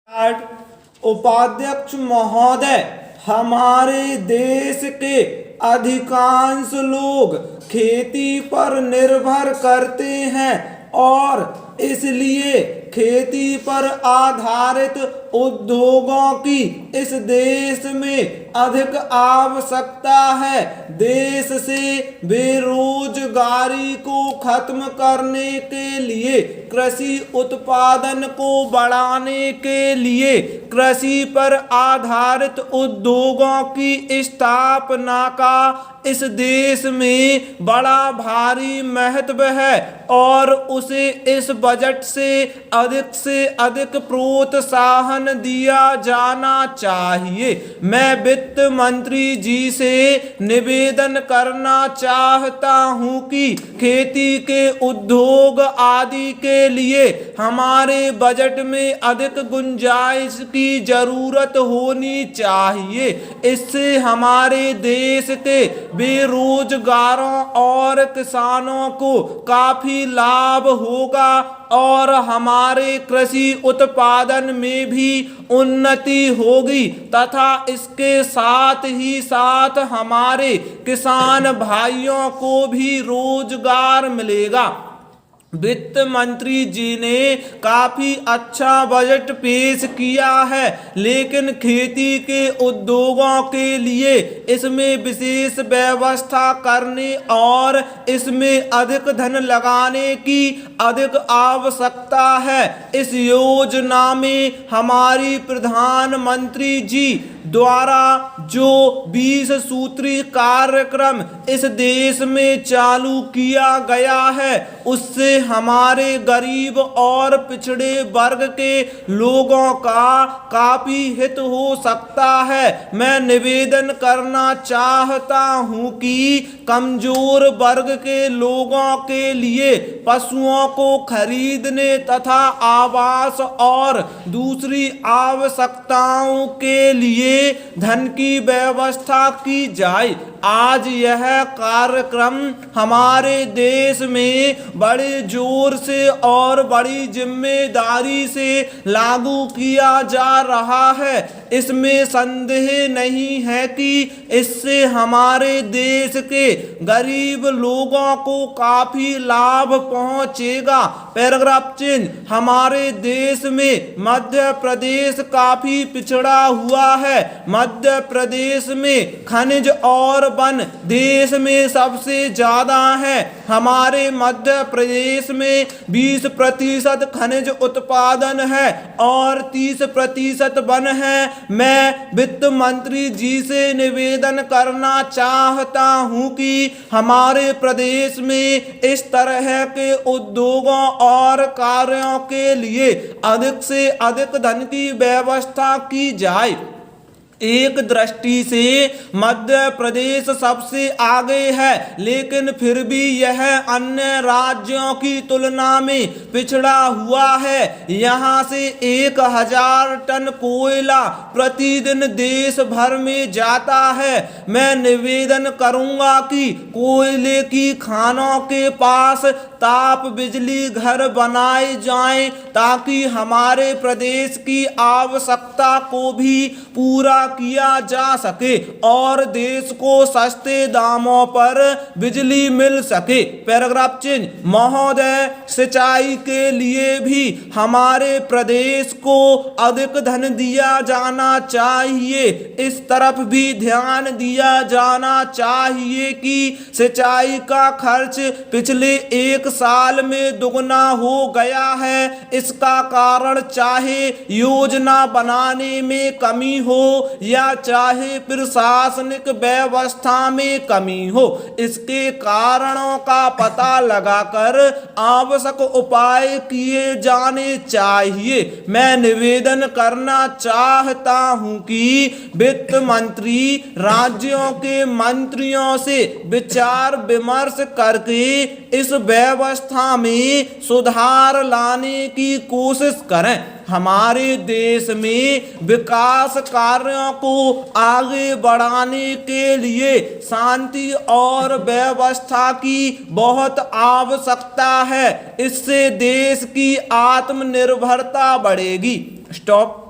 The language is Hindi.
उपाध्यक्ष महोदय, हमारे देश के अधिकांश लोग खेती पर निर्भर करते हैं और इसलिए खेती पर आधारित उद्योगों की इस देश में अधिक आवश्यकता है। देश से बेरोजगारी को खत्म करने के लिए, कृषि उत्पादन को बढ़ाने के लिए कृषि पर आधारित उद्योगों की स्थापना का इस देश में बड़ा भारी महत्व है और उसे इस बजट से अधिक प्रोत्साहन दिया जाना चाहिए। मैं वित्त मंत्री जी से निवेदन करना चाहता हूं कि खेती के उद्योग आदि के लिए हमारे बजट में अधिक गुंजाइश की जरूरत होनी चाहिए। इससे हमारे देश के बेरोजगारों और किसानों को काफी लाभ होगा और हमारे कृषि उत्पादन में भी उन्नति होगी तथा इसके साथ ही साथ हमारे किसान भाइयों को भी रोजगार मिलेगा। वित्त मंत्री जी ने काफी अच्छा बजट पेश किया है, लेकिन खेती के उद्योगों के लिए इसमें विशेष व्यवस्था करने और इसमें अधिक धन लगाने की अधिक आवश्यकता है। इस योजना में हमारी प्रधानमंत्री जी द्वारा जो 20 सूत्री कार्यक्रम इस देश में चालू किया गया है, उससे हमारे गरीब और पिछड़े वर्ग के लोगों का काफी हित हो सकता है। मैं निवेदन करना चाहता हूं कि कमजोर वर्ग के लोगों के लिए पशुओं को खरीदने तथा आवास और दूसरी आवश्यकताओं के लिए धन की व्यवस्था की जाए। आज यह कार्यक्रम हमारे देश में बड़े जोर से और बड़ी जिम्मेदारी से लागू किया जा रहा है। इसमें संदेह नहीं है कि इससे हमारे देश के गरीब लोगों को काफी लाभ पहुंचेगा। पैराग्राफ चिन्ह। हमारे देश में मध्य प्रदेश काफी पिछड़ा हुआ है। मध्य प्रदेश में खनिज और वन देश में सबसे ज्यादा है। हमारे मध्य प्रदेश में 20% खनिज उत्पादन है और 30% वन है। मैं वित्त मंत्री जी से निवेदन करना चाहता हूं कि हमारे प्रदेश में इस तरह के उद्योगों और कार्यों के लिए अधिक से अधिक धन की व्यवस्था की जाए। एक दृष्टि से मध्य प्रदेश सबसे आगे है, लेकिन फिर भी यह अन्य राज्यों की तुलना में पिछड़ा हुआ है। यहाँ से 1000 टन कोयला प्रतिदिन देश भर में जाता है। मैं निवेदन करूंगा कि कोयले की खानों के पास ताप बिजली घर बनाए जाएं ताकि हमारे प्रदेश की आवश्यकता को भी पूरा किया जा सके और देश को सस्ते दामों पर बिजली मिल सके। पैराग्राफ चिन्ह। महोदय, सिंचाई के लिए भी हमारे प्रदेश को अधिक धन दिया जाना चाहिए। इस तरफ भी ध्यान दिया जाना चाहिए कि सिंचाई का खर्च पिछले 1 साल में दुगना हो गया है। इसका कारण चाहे योजना बनाने में कमी हो या चाहे प्रशासनिक व्यवस्था में कमी हो, इसके कारणों का पता लगाकर आवश्यक उपाय किए जाने चाहिए। मैं निवेदन करना चाहता हूं कि वित्त मंत्री राज्यों के मंत्रियों से विचार विमर्श करके इस व्यवस्था में सुधार लाने की कोशिश करें। हमारे देश में विकास कार्यों को आगे बढ़ाने के लिए शांति और व्यवस्था की बहुत आवश्यकता है। इससे देश की आत्मनिर्भरता बढ़ेगी। स्टॉप।